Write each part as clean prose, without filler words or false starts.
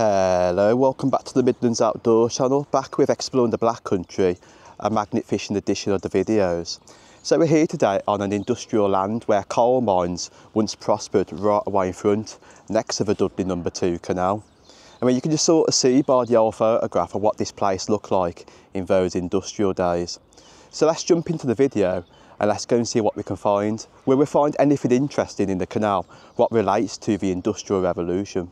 Hello, welcome back to the Midlands Outdoor channel, back with Exploring the Black Country, a magnet fishing edition of the videos. So we're here today on an industrial land where coal mines once prospered right away in front, next to the Dudley No. 2 canal. I mean, you can just sort of see by the old photograph of what this place looked like in those industrial days. So let's jump into the video and let's go and see what we can find. Will we find anything interesting in the canal, what relates to the Industrial Revolution?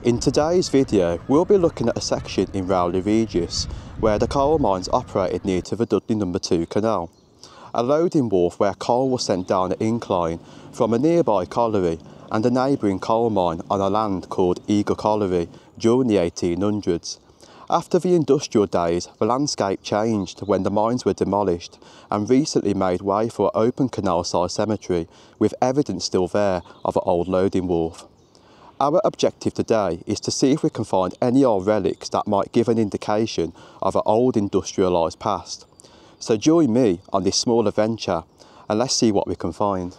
In today's video, we'll be looking at a section in Rowley Regis where the coal mines operated near to the Dudley No. 2 canal. A loading wharf where coal was sent down an incline from a nearby colliery and a neighbouring coal mine on a land called Colliery during the 1800s. After the industrial days, the landscape changed when the mines were demolished and recently made way for an open canal-sized cemetery with evidence still there of an old loading wharf. Our objective today is to see if we can find any old relics that might give an indication of an old industrialised past. So join me on this small adventure and let's see what we can find.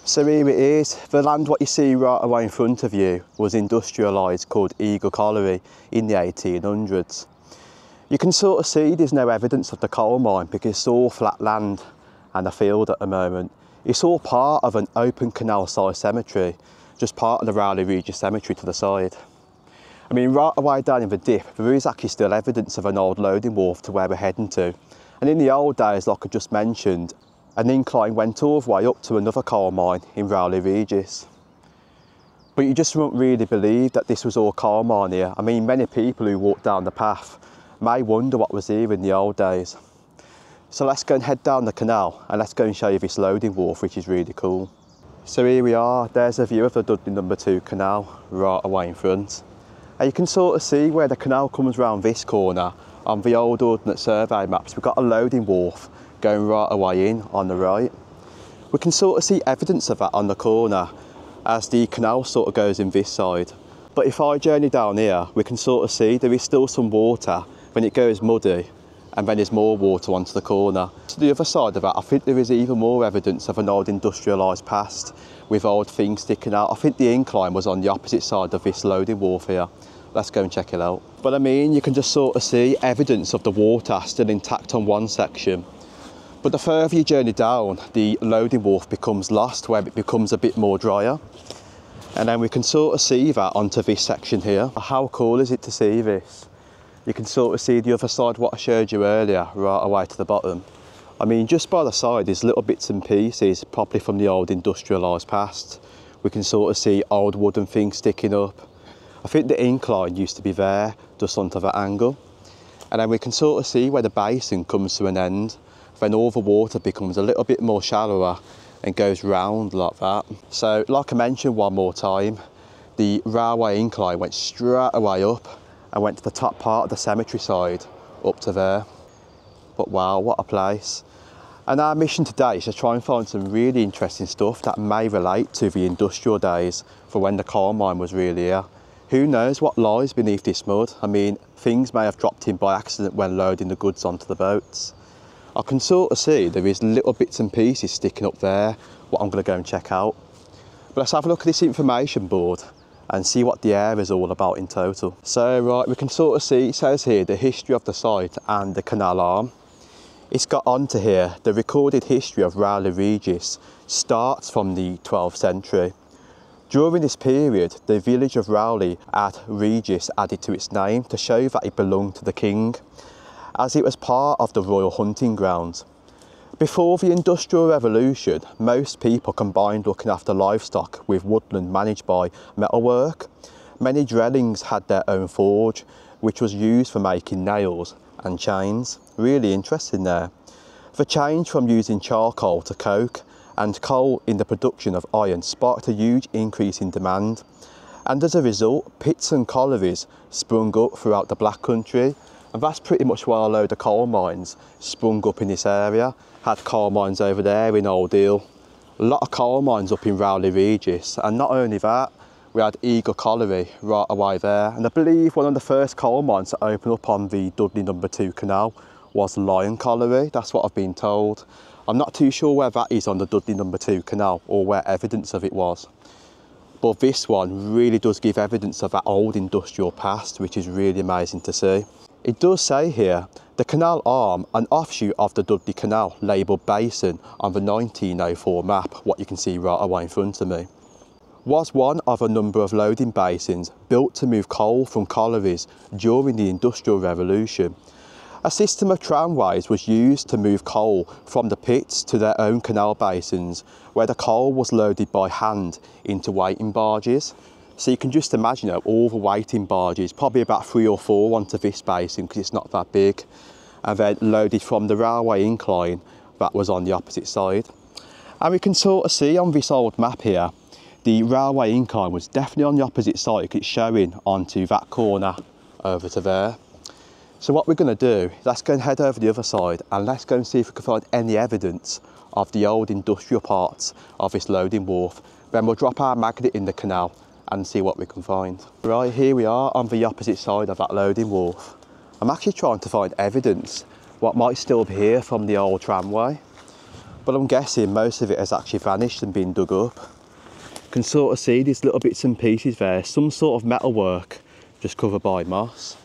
So here it is. The land what you see right away in front of you was industrialised, called Colliery in the 1800s. You can sort of see there's no evidence of the coal mine because it's all flat land and a field at the moment. It's all part of an open canal-sized cemetery, just part of the Rowley Regis cemetery to the side. I mean, right away down in the dip, there is actually still evidence of an old loading wharf to where we're heading to. And in the old days, like I just mentioned, an incline went all the way up to another coal mine in Rowley Regis. But you just won't really believe that this was all coal mine here. I mean, many people who walk down the path may wonder what was here in the old days. So let's go and head down the canal and let's go and show you this loading wharf, which is really cool. So here we are, there's a view of the Dudley No. 2 canal right away in front. And you can sort of see where the canal comes round this corner on the old Ordnance Survey maps. We've got a loading wharf going right away in on the right. We can sort of see evidence of that on the corner as the canal sort of goes in this side. But if I journey down here, we can sort of see there is still some water when it goes muddy, and then there's more water onto the corner. To the other side of that, I think there is even more evidence of an old industrialised past with old things sticking out. I think the incline was on the opposite side of this loading wharf here. Let's go and check it out. But I mean, you can just sort of see evidence of the water still intact on one section. But the further you journey down, the loading wharf becomes lost, where it becomes a bit more drier. And then we can sort of see that onto this section here. How cool is it to see this? You can sort of see the other side, what I showed you earlier, right away to the bottom. I mean, just by the side, there's little bits and pieces, probably from the old industrialised past. We can sort of see old wooden things sticking up. I think the incline used to be there, just onto that angle. And then we can sort of see where the basin comes to an end. Then all the water becomes a little bit more shallower and goes round like that. So, like I mentioned one more time, the railway incline went straight away up and went to the top part of the cemetery side, up to there. But wow, what a place. And our mission today is to try and find some really interesting stuff that may relate to the industrial days for when the coal mine was really here. Who knows what lies beneath this mud? I mean, things may have dropped in by accident when loading the goods onto the boats. I can sort of see there is little bits and pieces sticking up there, what I'm going to go and check out. But let's have a look at this information board and see what the area is all about in total. So right, we can sort of see, it says here the history of the site and the canal arm. It's got onto here, the recorded history of Rowley Regis starts from the 12th century. During this period, the village of Rowley at Regis added to its name to show that it belonged to the king, as it was part of the royal hunting grounds. Before the Industrial Revolution, most people combined looking after livestock with woodland managed by metalwork. Many dwellings had their own forge, which was used for making nails and chains. Really interesting there. The change from using charcoal to coke and coal in the production of iron sparked a huge increase in demand, and as a result pits and collieries sprung up throughout the Black Country, and that's pretty much why a load of coal mines sprung up in this area. Had coal mines over there in Old Deal, a lot of coal mines up in Rowley Regis, and not only that, we had Eagle Colliery right away there, and I believe one of the first coal mines to open up on the Dudley No. 2 canal was Lion Colliery. That's what I've been told. I'm not too sure where that is on the Dudley No. 2 canal or where evidence of it was. But this one really does give evidence of that old industrial past, which is really amazing to see. It does say here, the canal arm, an offshoot of the Dudley Canal, labelled basin on the 1904 map, what you can see right away in front of me, was one of a number of loading basins built to move coal from collieries during the Industrial Revolution. A system of tramways was used to move coal from the pits to their own canal basins, where the coal was loaded by hand into waiting barges. So you can just imagine all the waiting barges, probably about 3 or 4 onto this basin because it's not that big, and then loaded from the railway incline that was on the opposite side. And we can sort of see on this old map here, the railway incline was definitely on the opposite side because it's showing onto that corner over to there. So what we're going to do, let's go and head over the other side and let's go and see if we can find any evidence of the old industrial parts of this loading wharf. Then we'll drop our magnet in the canal and see what we can find. Right, here we are on the opposite side of that loading wharf. I'm actually trying to find evidence what might still be here from the old tramway, but I'm guessing most of it has actually vanished and been dug up. You can sort of see these little bits and pieces there, some sort of metalwork just covered by moss.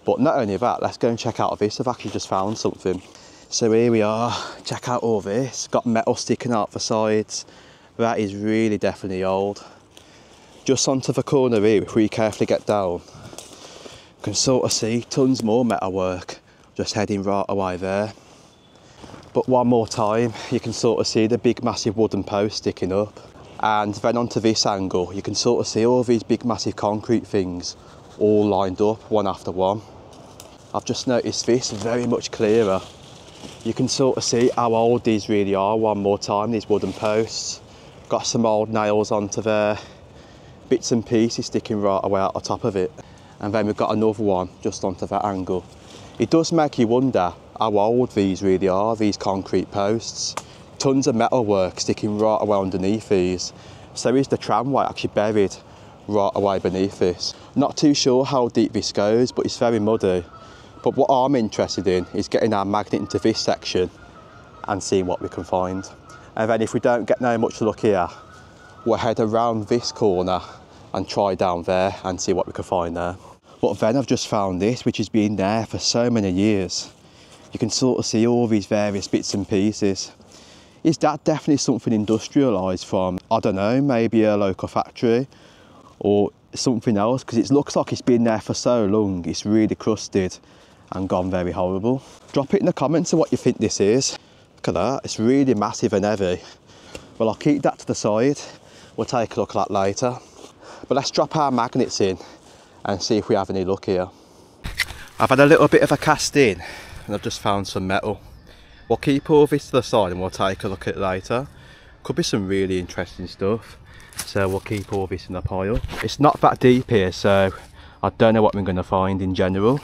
But not only that, let's go and check out this. I've actually just found something. So here we are, check out all this. Got metal sticking out the sides. That is really definitely old. Just onto the corner here, if we carefully get down, you can sort of see tons more metalwork just heading right away there. But one more time, you can sort of see the big massive wooden post sticking up. And then onto this angle, you can sort of see all these big massive concrete things all lined up one after one. I've just noticed this very much clearer. You can sort of see how old these really are one more time, these wooden posts. Got some old nails onto there, bits and pieces sticking right away out the top of it. And then we've got another one just onto that angle. It does make you wonder how old these really are, these concrete posts. Tons of metalwork sticking right away underneath these. So is the tramway actually buried right away beneath this? Not too sure how deep this goes, but it's very muddy. But what I'm interested in is getting our magnet into this section and seeing what we can find. And then if we don't get no much luck here, we'll head around this corner and try down there and see what we can find there. But then I've just found this, which has been there for so many years. You can sort of see all these various bits and pieces. Is that definitely something industrialised from, I don't know, maybe a local factory or something else? Because it looks like it's been there for so long, it's really crusted and gone very horrible. Drop it in the comments of what you think this is. Look at that, it's really massive and heavy. Well, I'll keep that to the side. We'll take a look at that later. But let's drop our magnets in and see if we have any luck here. I've had a little bit of a cast in and I've just found some metal. We'll keep all this to the side and we'll take a look at it later. Could be some really interesting stuff. So we'll keep all this in a pile. It's not that deep here, so I don't know what we're going to find in general.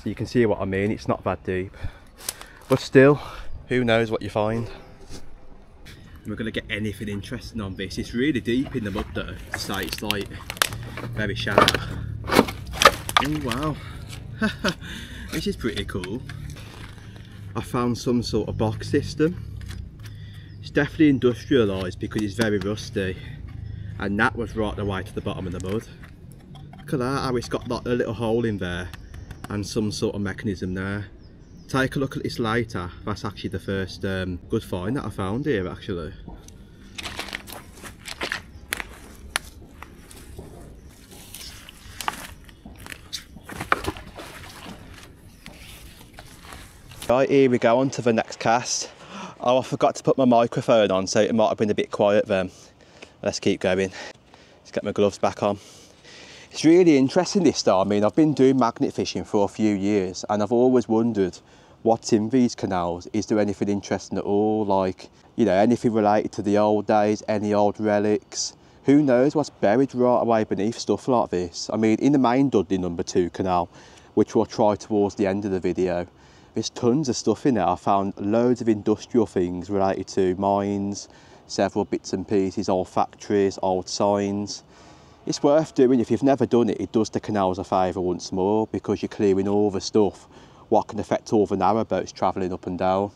So you can see what I mean, it's not that deep. But still, who knows what you find. We're going to get anything interesting on this. It's really deep in the mud though, so it's like very shallow. Oh wow, this is pretty cool. I found some sort of box system. It's definitely industrialised because it's very rusty, and that was right the way to the bottom of the mud. Look at that, how it's got like a little hole in there and some sort of mechanism there. Take a look at this later. That's actually the first good find that I found here actually. Right, here we go on to the next cast. Oh, I forgot to put my microphone on, so it might have been a bit quiet then. Let's keep going. Let's get my gloves back on. It's really interesting this though. I mean, I've been doing magnet fishing for a few years and I've always wondered what's in these canals. Is there anything interesting at all? Like, you know, anything related to the old days, any old relics? Who knows what's buried right away beneath stuff like this? I mean, in the main Dudley #2 canal, which we'll try towards the end of the video, there's tons of stuff in there. I found loads of industrial things related to mines, several bits and pieces, old factories, old signs. It's worth doing. If you've never done it, it does the canals a favour once more, because you're clearing all the stuff what can affect all the narrowboats travelling up and down.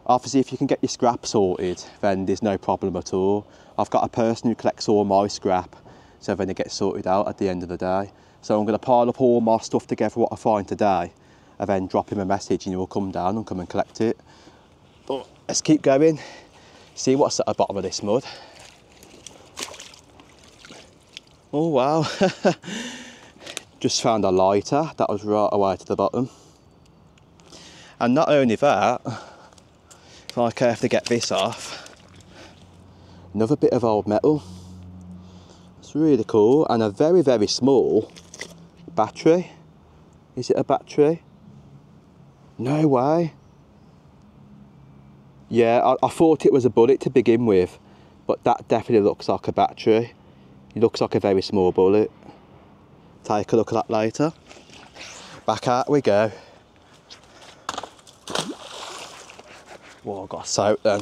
Obviously, if you can get your scrap sorted, then there's no problem at all. I've got a person who collects all my scrap, so then it gets sorted out at the end of the day. So I'm going to pile up all my stuff together, what I find today, and then drop him a message and he will come down and come and collect it. But let's keep going, see what's at the bottom of this mud. Oh wow, just found a lighter that was right away to the bottom. And not only that, if I carefully get this off, another bit of old metal. It's really cool, and a very, very small battery. Is it a battery? No way. Yeah, I thought it was a bullet to begin with, but that definitely looks like a battery. It looks like a very small bullet. Take a look at that later. Back out we go. Whoa, I got soaked then.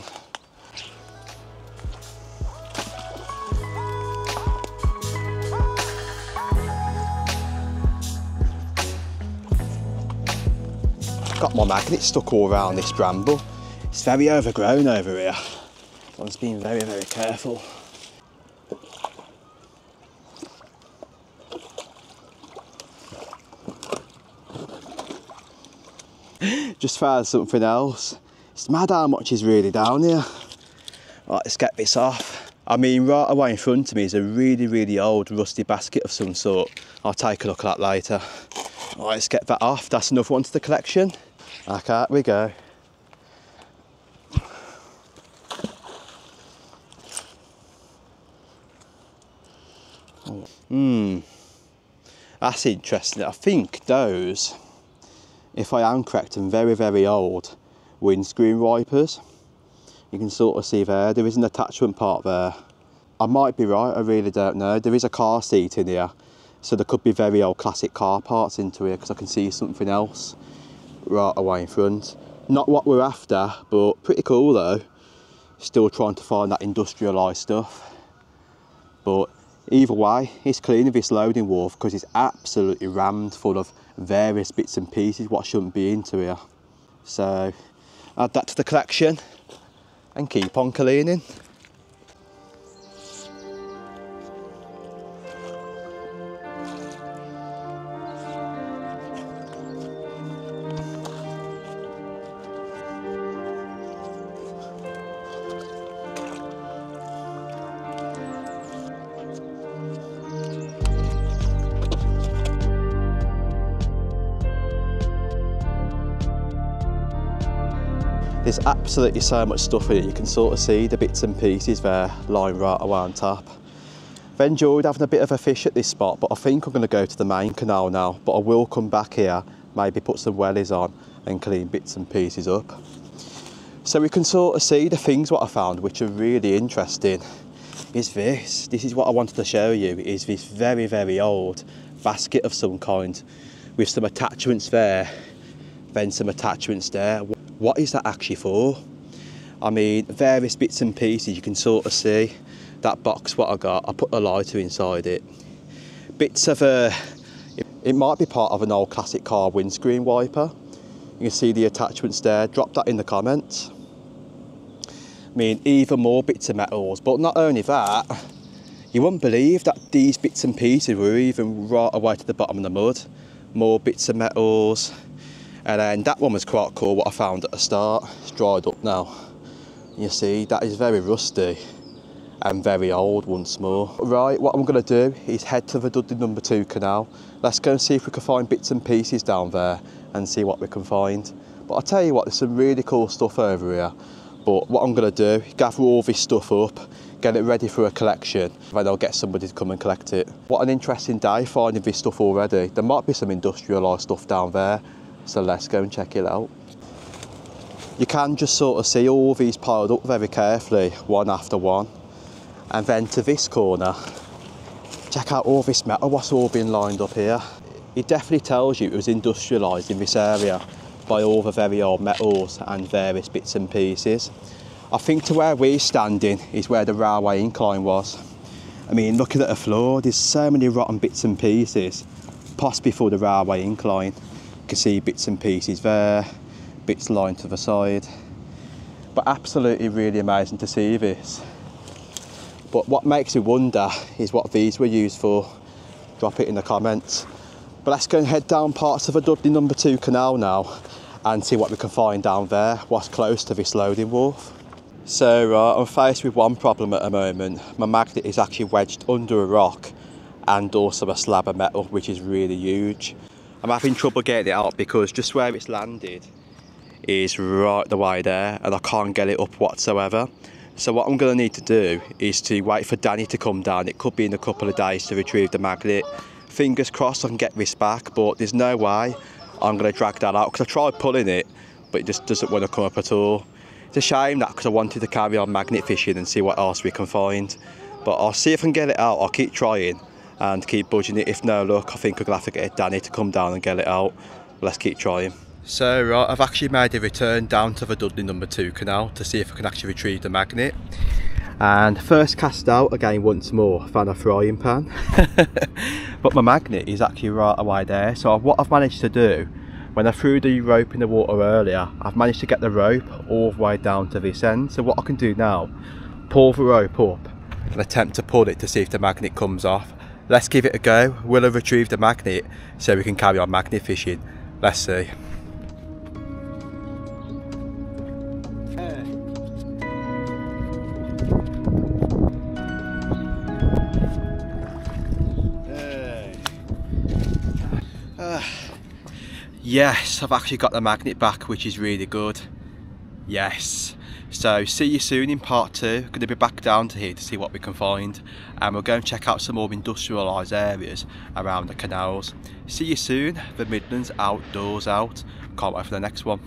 Got my magnet stuck all around this bramble. It's very overgrown over here. One's being very, very careful. Just found something else. It's mad how much is really down here. Right, let's get this off. I mean, right away in front of me is a really, really old rusty basket of some sort. I'll take a look at that later. Right, let's get that off. That's another one to the collection. Back out we go. That's interesting. I think those, if I am correct, and very, very old windscreen wipers. You can sort of see there is an attachment part there. I might be right, I really don't know. There is a car seat in here, so there could be very old classic car parts into here, because I can see something else right away in front. Not what we're after, but pretty cool though. Still trying to find that industrialised stuff. But either way, it's cleaning this loading wharf because it's absolutely rammed full of various bits and pieces what shouldn't be into here. So add that to the collection and keep on cleaning. There's absolutely so much stuff in it. You can sort of see the bits and pieces there lying right away on top. I've enjoyed having a bit of a fish at this spot, but I think I'm going to go to the main canal now. But I will come back here, maybe put some wellies on and clean bits and pieces up. So we can sort of see the things what I found which are really interesting is this. This is what I wanted to show you, is this very, very old basket of some kind, with some attachments there, then some attachments there. What is that actually for? I mean, various bits and pieces. You can sort of see that box what I got. I put a lighter inside it. Bits of it might be part of an old classic car windscreen wiper. You can see the attachments there. Drop that in the comments. I mean, even more bits of metals, but not only that, you wouldn't believe that these bits and pieces were even right away to the bottom of the mud. More bits of metals. And then that one was quite cool, what I found at the start. It's dried up now. You see, that is very rusty and very old once more. Right, what I'm going to do is head to the Dudley number 2 canal. Let's go and see if we can find bits and pieces down there and see what we can find. But I'll tell you what, there's some really cool stuff over here. But what I'm going to do, gather all this stuff up, get it ready for a collection, then I'll get somebody to come and collect it. What an interesting day finding this stuff already. There might be some industrialised stuff down there, so let's go and check it out. You can just sort of see all these piled up very carefully, one after one. And then to this corner, check out all this metal, what's all been lined up here. It definitely tells you it was industrialised in this area by all the very old metals and various bits and pieces. I think to where we're standing is where the railway incline was. I mean, looking at the floor, there's so many rotten bits and pieces, possibly for the railway incline. You can see bits and pieces there, bits lined to the side. But absolutely really amazing to see this. But what makes me wonder is what these were used for. Drop it in the comments. But let's go and head down parts of the Dudley number 2 canal now and see what we can find down there, what's close to this loading wharf. So I'm faced with one problem at the moment. My magnet is actually wedged under a rock and also a slab of metal, which is really huge. I'm having trouble getting it out because just where it's landed is right the way there and I can't get it up whatsoever. So what I'm going to need to do is to wait for Danny to come down. It could be in a couple of days to retrieve the magnet. Fingers crossed I can get this back, but there's no way I'm going to drag that out because I tried pulling it, but it just doesn't want to come up at all. It's a shame that because I wanted to carry on magnet fishing and see what else we can find. But I'll see if I can get it out. I'll keep trying and keep budging it. If no luck, I think I'm going to have to get Danny to come down and get it out. Let's keep trying. So right, I've actually made a return down to the Dudley number 2 canal to see if I can actually retrieve the magnet. And first cast out again once more, found a frying pan. But my magnet is actually right away there. So what I've managed to do, when I threw the rope in the water earlier, I've managed to get the rope all the way down to this end. So what I can do now, pull the rope up and attempt to pull it to see if the magnet comes off. Let's give it a go. Will I retrieve the magnet so we can carry on magnet fishing? Let's see. Yes, I've actually got the magnet back, which is really good. Yes. So see you soon in part 2. Going to be back down to here to see what we can find, and we'll go and check out some more industrialised areas around the canals. See you soon. The Midlands outdoors out. Can't wait for the next one.